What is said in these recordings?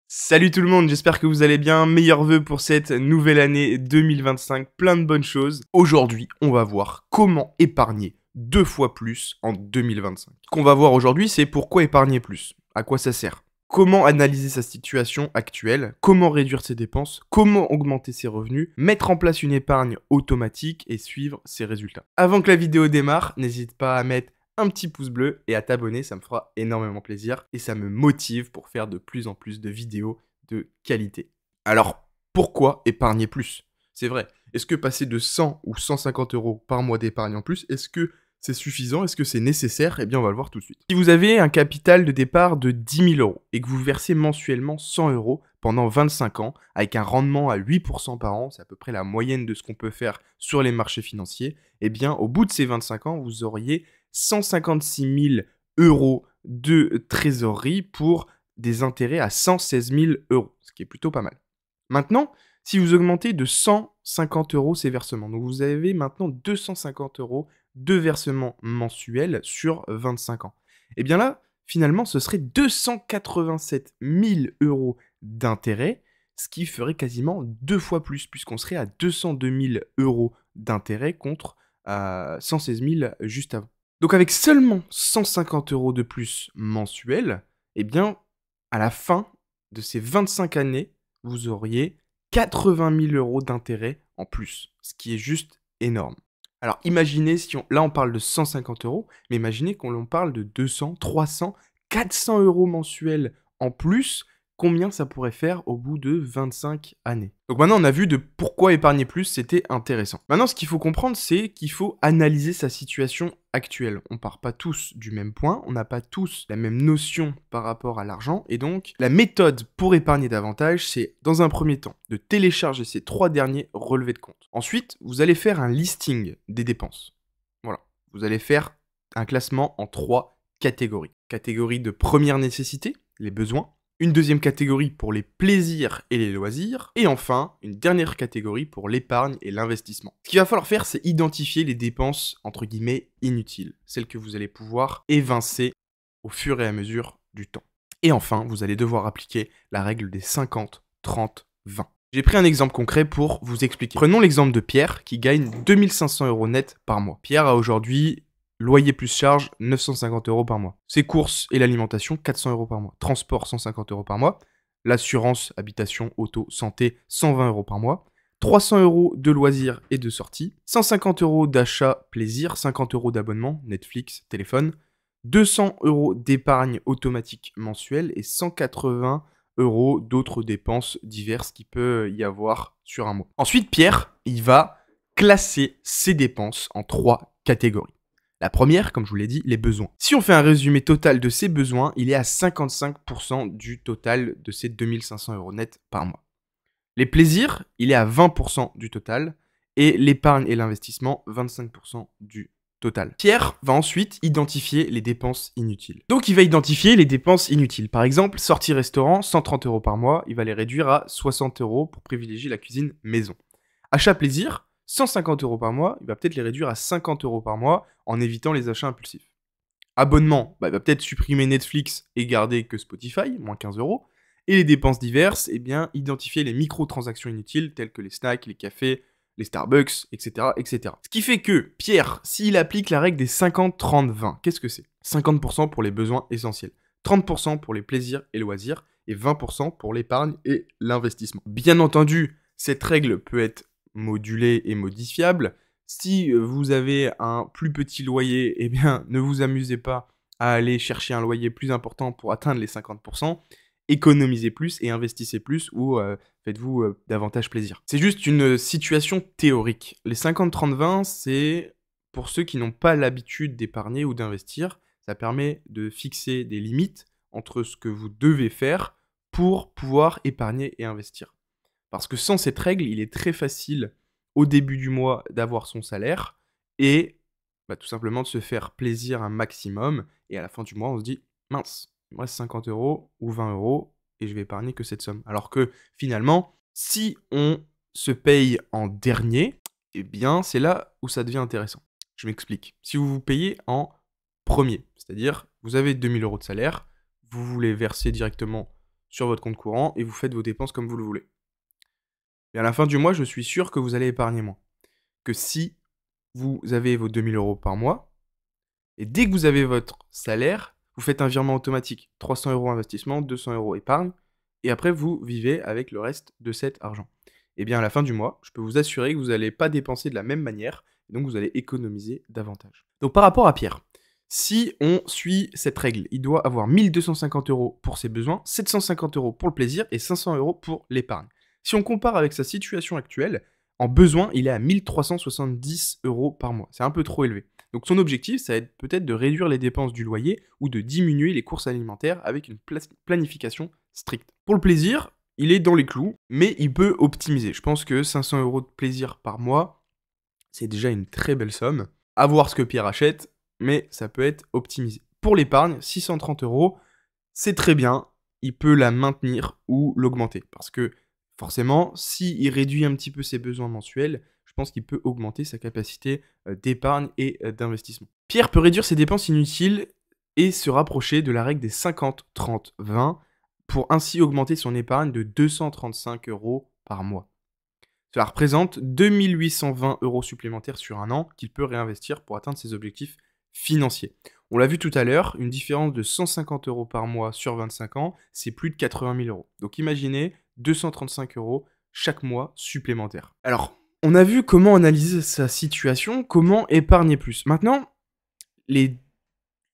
Salut tout le monde, j'espère que vous allez bien. Meilleurs vœux pour cette nouvelle année 2025, plein de bonnes choses. Aujourd'hui, on va voir comment épargner 2 fois plus en 2025. Ce qu'on va voir aujourd'hui, c'est pourquoi épargner plus, à quoi ça sert, comment analyser sa situation actuelle, comment réduire ses dépenses, comment augmenter ses revenus, mettre en place une épargne automatique et suivre ses résultats. Avant que la vidéo démarre, n'hésite pas à mettre un petit pouce bleu et à t'abonner, ça me fera énormément plaisir et ça me motive pour faire de plus en plus de vidéos de qualité. Alors, pourquoi épargner plus? C'est vrai, est-ce que passer de 100 ou 150 euros par mois d'épargne en plus, est-ce que c'est suffisant? Est-ce que c'est nécessaire? Eh bien, on va le voir tout de suite. Si vous avez un capital de départ de 10 000 euros et que vous versez mensuellement 100 euros pendant 25 ans, avec un rendement à 8% par an, c'est à peu près la moyenne de ce qu'on peut faire sur les marchés financiers, eh bien, au bout de ces 25 ans, vous auriez 156 000 euros de trésorerie pour des intérêts à 116 000 euros, ce qui est plutôt pas mal. Maintenant, si vous augmentez de 150 euros ces versements, donc vous avez maintenant 250 euros de versements mensuels sur 25 ans, et bien là, finalement, ce serait 287 000 euros d'intérêt, ce qui ferait quasiment 2 fois plus, puisqu'on serait à 202 000 euros d'intérêt contre 116 000 juste avant. Donc avec seulement 150 euros de plus mensuel, eh bien, à la fin de ces 25 années, vous auriez 80 000 euros d'intérêt en plus, ce qui est juste énorme. Alors imaginez, là on parle de 150 euros, mais imaginez qu'on parle de 200, 300, 400 euros mensuels en plus, combien ça pourrait faire au bout de 25 années. Donc maintenant on a vu de pourquoi épargner plus, c'était intéressant. Maintenant ce qu'il faut comprendre, c'est qu'il faut analyser sa situation actuelle. On part pas tous du même point, on n'a pas tous la même notion par rapport à l'argent, et donc la méthode pour épargner davantage, c'est dans un premier temps de télécharger ces 3 derniers relevés de compte. Ensuite, vous allez faire un listing des dépenses. Voilà, vous allez faire un classement en 3 catégories. Catégorie de première nécessité, les besoins. Une deuxième catégorie pour les plaisirs et les loisirs, et enfin, une dernière catégorie pour l'épargne et l'investissement. Ce qu'il va falloir faire, c'est identifier les dépenses, entre guillemets, inutiles, celles que vous allez pouvoir évincer au fur et à mesure du temps. Et enfin, vous allez devoir appliquer la règle des 50, 30, 20. J'ai pris un exemple concret pour vous expliquer. Prenons l'exemple de Pierre qui gagne 2500 euros net par mois. Pierre a aujourd'hui loyer plus charge, 950 euros par mois. Ses courses et l'alimentation, 400 euros par mois. Transport, 150 euros par mois. L'assurance, habitation, auto, santé, 120 euros par mois. 300 euros de loisirs et de sorties. 150 euros d'achat plaisir. 50 euros d'abonnement, Netflix, téléphone. 200 euros d'épargne automatique mensuelle et 180 euros d'autres dépenses diverses qu'il peut y avoir sur un mois. Ensuite, Pierre, il va classer ses dépenses en 3 catégories. La première, comme je vous l'ai dit, les besoins. Si on fait un résumé total de ses besoins, il est à 55% du total de ses 2500 euros net par mois. Les plaisirs, il est à 20% du total. Et l'épargne et l'investissement, 25% du total. Pierre va ensuite identifier les dépenses inutiles. Donc il va identifier les dépenses inutiles. Par exemple, sortie restaurant, 130 euros par mois, il va les réduire à 60 euros pour privilégier la cuisine maison. Achat plaisir, 150 euros par mois, il va peut-être les réduire à 50 euros par mois en évitant les achats impulsifs. Abonnement, il va peut-être supprimer Netflix et garder que Spotify, moins 15 euros. Et les dépenses diverses, eh bien, identifier les microtransactions inutiles telles que les snacks, les cafés, les Starbucks, etc., etc. Ce qui fait que Pierre, s'il applique la règle des 50, 30, 20, qu'est-ce que c'est? 50% pour les besoins essentiels, 30% pour les plaisirs et loisirs, et 20% pour l'épargne et l'investissement. Bien entendu, cette règle peut être modulée et modifiable. Si vous avez un plus petit loyer, eh bien, ne vous amusez pas à aller chercher un loyer plus important pour atteindre les 50%. Économisez plus et investissez plus ou faites-vous davantage plaisir. C'est juste une situation théorique. Les 50-30-20, c'est pour ceux qui n'ont pas l'habitude d'épargner ou d'investir. Ça permet de fixer des limites entre ce que vous devez faire pour pouvoir épargner et investir. Parce que sans cette règle, il est très facile au début du mois d'avoir son salaire et tout simplement de se faire plaisir un maximum. Et à la fin du mois, on se dit, mince, il me reste 50 euros ou 20 euros et je vais épargner que cette somme. Alors que finalement, si on se paye en dernier, eh bien c'est là où ça devient intéressant. Je m'explique. Si vous vous payez en premier, c'est-à-dire vous avez 2000 euros de salaire, vous voulez verser directement sur votre compte courant et vous faites vos dépenses comme vous le voulez. Et à la fin du mois, je suis sûr que vous allez épargner moins. Que si vous avez vos 2 000 € par mois, et dès que vous avez votre salaire, vous faites un virement automatique. 300 € investissement, 200 € épargne, et après vous vivez avec le reste de cet argent. Et bien à la fin du mois, je peux vous assurer que vous n'allez pas dépenser de la même manière, et donc vous allez économiser davantage. Donc par rapport à Pierre, si on suit cette règle, il doit avoir 1 250 € pour ses besoins, 750 € pour le plaisir et 500 € pour l'épargne. Si on compare avec sa situation actuelle, en besoin, il est à 1 370 € par mois. C'est un peu trop élevé. Donc son objectif, ça va être peut-être de réduire les dépenses du loyer ou de diminuer les courses alimentaires avec une planification stricte. Pour le plaisir, il est dans les clous, mais il peut optimiser. Je pense que 500 € de plaisir par mois, c'est déjà une très belle somme. À voir ce que Pierre achète, mais ça peut être optimisé. Pour l'épargne, 630 €, c'est très bien. Il peut la maintenir ou l'augmenter. Parce que forcément, s'il réduit un petit peu ses besoins mensuels, je pense qu'il peut augmenter sa capacité d'épargne et d'investissement. Pierre peut réduire ses dépenses inutiles et se rapprocher de la règle des 50-30-20 pour ainsi augmenter son épargne de 235 € par mois. Cela représente 2 820 € supplémentaires sur un an qu'il peut réinvestir pour atteindre ses objectifs financiers. On l'a vu tout à l'heure, une différence de 150 € par mois sur 25 ans, c'est plus de 80 000 €. Donc imaginez 235 € chaque mois supplémentaires. Alors, on a vu comment analyser sa situation, comment épargner plus. Maintenant, les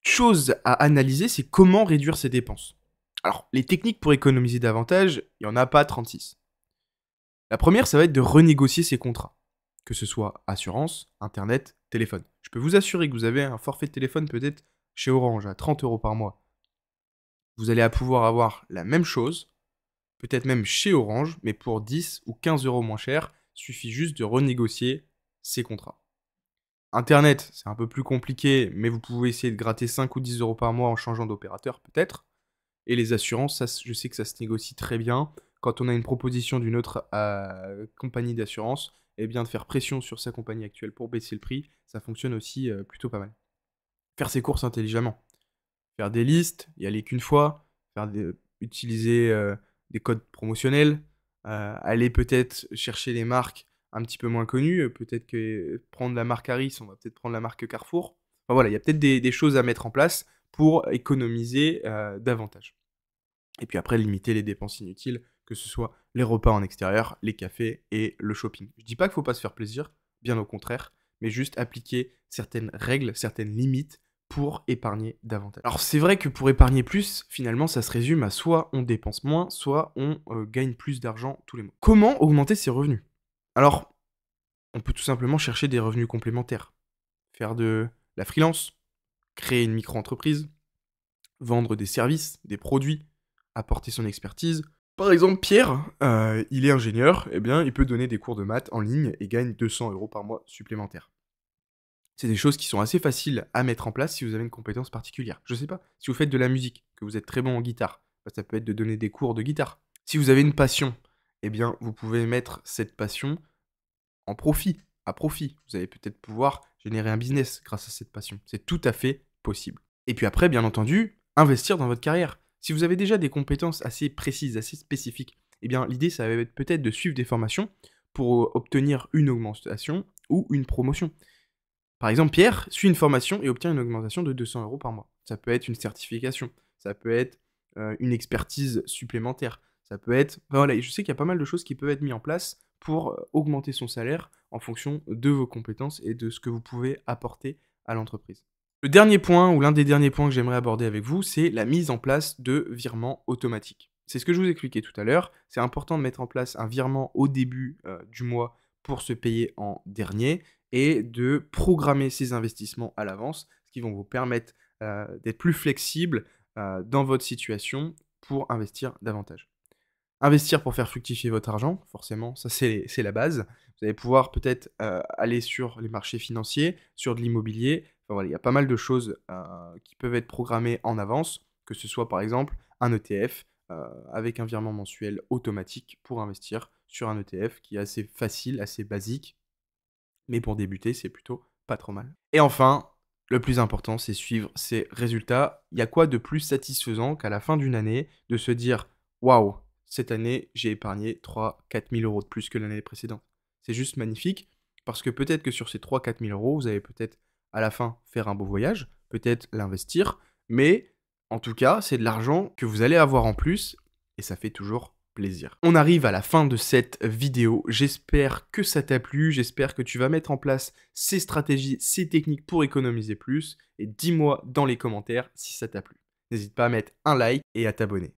choses à analyser, c'est comment réduire ses dépenses. Alors, les techniques pour économiser davantage, il n'y en a pas 36. La première, ça va être de renégocier ses contrats, que ce soit assurance, internet, téléphone. Je peux vous assurer que vous avez un forfait de téléphone peut-être chez Orange à 30 € par mois. Vous allez pouvoir avoir la même chose, peut-être même chez Orange, mais pour 10 ou 15 € moins cher, suffit juste de renégocier ses contrats. Internet, c'est un peu plus compliqué, mais vous pouvez essayer de gratter 5 ou 10 € par mois en changeant d'opérateur peut-être. Et les assurances, ça, je sais que ça se négocie très bien. Quand on a une proposition d'une autre compagnie d'assurance, eh bien de faire pression sur sa compagnie actuelle pour baisser le prix, ça fonctionne aussi plutôt pas mal. Faire ses courses intelligemment. Faire des listes, y aller qu'une fois, utiliser des codes promotionnels, aller peut-être chercher des marques un petit peu moins connues, peut-être que prendre la marque Harris, on va peut-être prendre la marque Carrefour. Enfin voilà, il y a peut-être des choses à mettre en place pour économiser davantage. Et puis après, limiter les dépenses inutiles, que ce soit les repas en extérieur, les cafés et le shopping. Je dis pas qu'il ne faut pas se faire plaisir, bien au contraire, mais juste appliquer certaines règles, certaines limites pour épargner davantage. Alors c'est vrai que pour épargner plus, finalement, ça se résume à soit on dépense moins, soit on gagne plus d'argent tous les mois. Comment augmenter ses revenus? Alors, on peut tout simplement chercher des revenus complémentaires. Faire de la freelance, créer une micro-entreprise, vendre des services, des produits, apporter son expertise. Par exemple, Pierre, il est ingénieur, eh bien, il peut donner des cours de maths en ligne et gagne 200 € par mois supplémentaires. C'est des choses qui sont assez faciles à mettre en place si vous avez une compétence particulière. Je sais pas, si vous faites de la musique, que vous êtes très bon en guitare, ça peut être de donner des cours de guitare. Si vous avez une passion, eh bien, vous pouvez mettre cette passion en profit, à profit. Vous allez peut-être pouvoir générer un business grâce à cette passion. C'est tout à fait possible. Et puis après, bien entendu, investir dans votre carrière. Si vous avez déjà des compétences assez précises, assez spécifiques, eh bien l'idée, ça va être peut-être de suivre des formations pour obtenir une augmentation ou une promotion. Par exemple, Pierre suit une formation et obtient une augmentation de 200 € par mois. Ça peut être une certification, ça peut être une expertise supplémentaire, ça peut être... Enfin, voilà, je sais qu'il y a pas mal de choses qui peuvent être mises en place pour augmenter son salaire en fonction de vos compétences et de ce que vous pouvez apporter à l'entreprise. Le dernier point, ou l'un des derniers points que j'aimerais aborder avec vous, c'est la mise en place de virements automatiques. C'est ce que je vous expliquais tout à l'heure. C'est important de mettre en place un virement au début du mois pour se payer en dernier et de programmer ses investissements à l'avance, ce qui vont vous permettre d'être plus flexible dans votre situation pour investir davantage. Investir pour faire fructifier votre argent, forcément, ça c'est la base. Vous allez pouvoir peut-être aller sur les marchés financiers, sur de l'immobilier. Enfin, voilà, il y a pas mal de choses qui peuvent être programmées en avance, que ce soit par exemple un ETF avec un virement mensuel automatique pour investir sur un ETF qui est assez facile, assez basique. Mais pour débuter, c'est plutôt pas trop mal. Et enfin, le plus important, c'est suivre ses résultats. Il y a quoi de plus satisfaisant qu'à la fin d'une année, de se dire waouh, cette année, j'ai épargné 3-4 000 euros de plus que l'année précédente. C'est juste magnifique parce que peut-être que sur ces 3-4 000 euros, vous allez peut-être à la fin faire un beau voyage, peut-être l'investir, mais en tout cas, c'est de l'argent que vous allez avoir en plus et ça fait toujours plaisir. On arrive à la fin de cette vidéo. J'espère que ça t'a plu. J'espère que tu vas mettre en place ces stratégies, ces techniques pour économiser plus. Et dis-moi dans les commentaires si ça t'a plu. N'hésite pas à mettre un like et à t'abonner.